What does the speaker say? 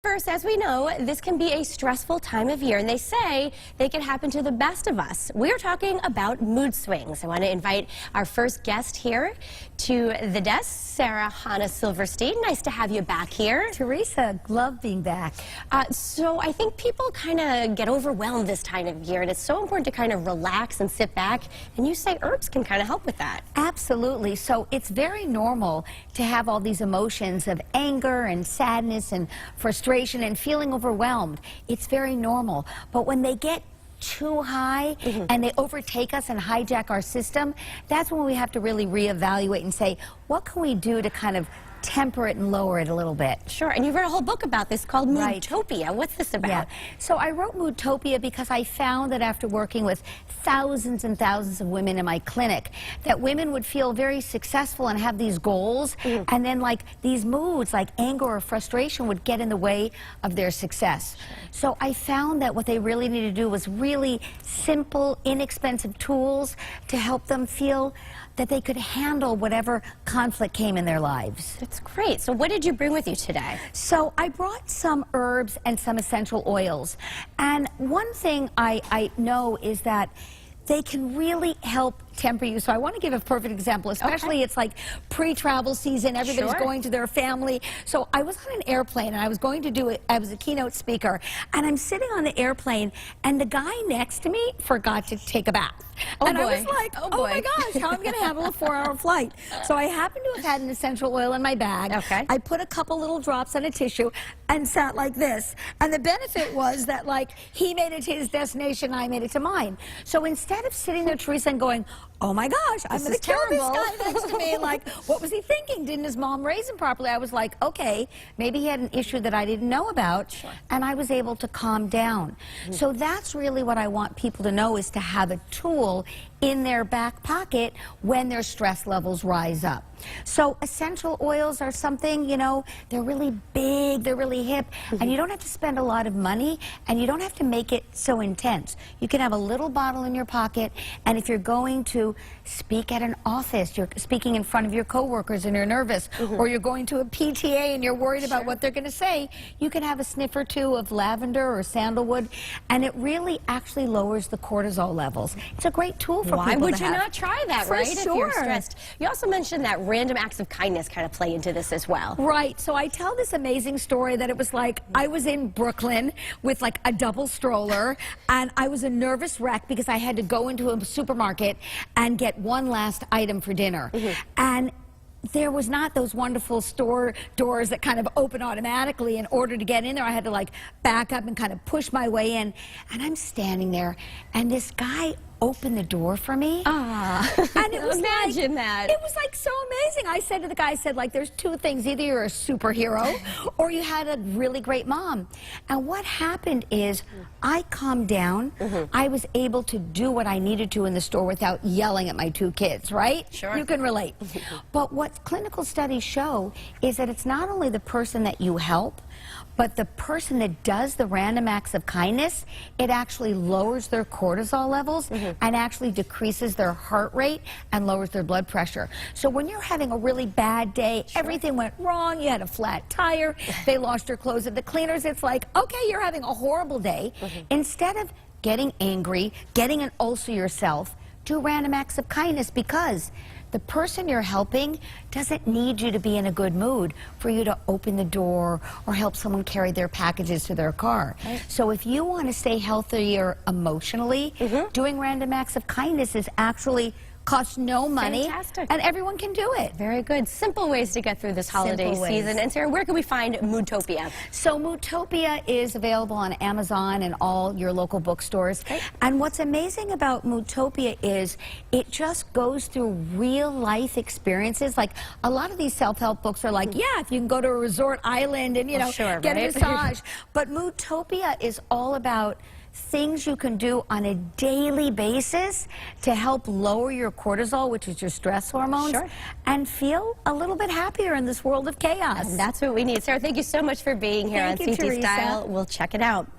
First, as we know, this can be a stressful time of year, and they say they can happen to the best of us. We're talking about mood swings. I want to invite our first guest here to the desk, Sara Silverstein. Nice to have you back here. Teresa, love being back. So I think people kind of get overwhelmed this time of year, and it's so important to kind of relax and sit back, and you say herbs can kind of help with that. Absolutely. So it's very normal to have all these emotions of anger and sadness and frustration and feeling overwhelmed. It's very normal. But when they get too high and they overtake us and hijack our system, that's when we have to really reevaluate and say, what can we do to kind of temper it and lower it a little bit? Sure, and you've written a whole book about this called Moodtopia. Right. What's this about? Yeah. So I wrote Moodtopia because I found that after working with thousands and thousands of women in my clinic, that women would feel very successful and have these goals, and then like these moods like anger or frustration would get in the way of their success. So I found that what they really needed to do was really simple, inexpensive tools to help them feel that they could handle whatever conflict came in their lives. That's great. So what did you bring with you today? So I brought some herbs and some essential oils. And one thing I know is that they can really help temper you. So I want to give a perfect example, especially it's like pre-travel season, everybody's going to their family. So I was on an airplane and I was going to do it, I was a keynote speaker, and I'm sitting on the airplane and the guy next to me forgot to take a bath. I was like, oh my gosh, how am I going to handle a 4-hour flight? So I happened to have had an essential oil in my bag. I put a couple little drops on a tissue and sat like this. And the benefit was that like he made it to his destination, I made it to mine. So instead of sitting there, Teresa, and going, oh my gosh, I'm going to kill this guy next to me. Like, what was he thinking? Didn't his mom raise him properly? I was like, okay, maybe he had an issue that I didn't know about, and I was able to calm down. So that's really what I want people to know, is to have a tool in their back pocket when their stress levels rise up. So essential oils are something, you know, they're really big, they're really hip, and you don't have to spend a lot of money, and you don't have to make it so intense. You can have a little bottle in your pocket, and if you're going to speak at an office, you're speaking in front of your coworkers and you're nervous, or you're going to a PTA and you're worried about what they're going to say, you can have a sniff or two of lavender or sandalwood, and it really actually lowers the cortisol levels. It's a great tool for people to have. Why would you not try that, right? If you're stressed. You also mentioned that random acts of kindness kind of play into this as well. Right. So I tell this amazing story that it was like I was in Brooklyn with like a double stroller, and I was a nervous wreck because I had to go into a supermarket and get one last item for dinner. And there was not those wonderful store doors that kind of open automatically. In order to get in there, I had to like back up and kind of push my way in. And I'm standing there, and this guy opened the door for me. And it was Imagine that. It was like so amazing. I said to the guy, I said, like, there's two things. Either you're a superhero or you had a really great mom. And what happened is I calmed down. I was able to do what I needed to in the store without yelling at my two kids, right? Sure. You can relate. But what clinical studies show is that it's not only the person that you help, but the person that does the random acts of kindness, it actually lowers their cortisol levels and actually decreases their heart rate and lowers their blood pressure. So when you're having a really bad day, everything went wrong, you had a flat tire, they lost their clothes at the cleaners, it's like, okay, you're having a horrible day. Instead of getting angry, getting an ulcer yourself, do random acts of kindness, because the person you're helping doesn't need you to be in a good mood for you to open the door or help someone carry their packages to their car. So if you want to stay healthier emotionally, doing random acts of kindness is actually costs no money, and everyone can do it. Very good. Simple ways to get through this holiday season. And Sarah, where can we find Moodtopia? So Moodtopia is available on Amazon and all your local bookstores. And what's amazing about Moodtopia is it just goes through real life experiences. Like a lot of these self-help books are like, yeah, if you can go to a resort island and, you know, get a massage. But Moodtopia is all about things you can do on a daily basis to help lower your cortisol, which is your stress hormones, and feel a little bit happier in this world of chaos. And that's what we need. Sarah, thank you so much for being here on CT Style. We'll check it out.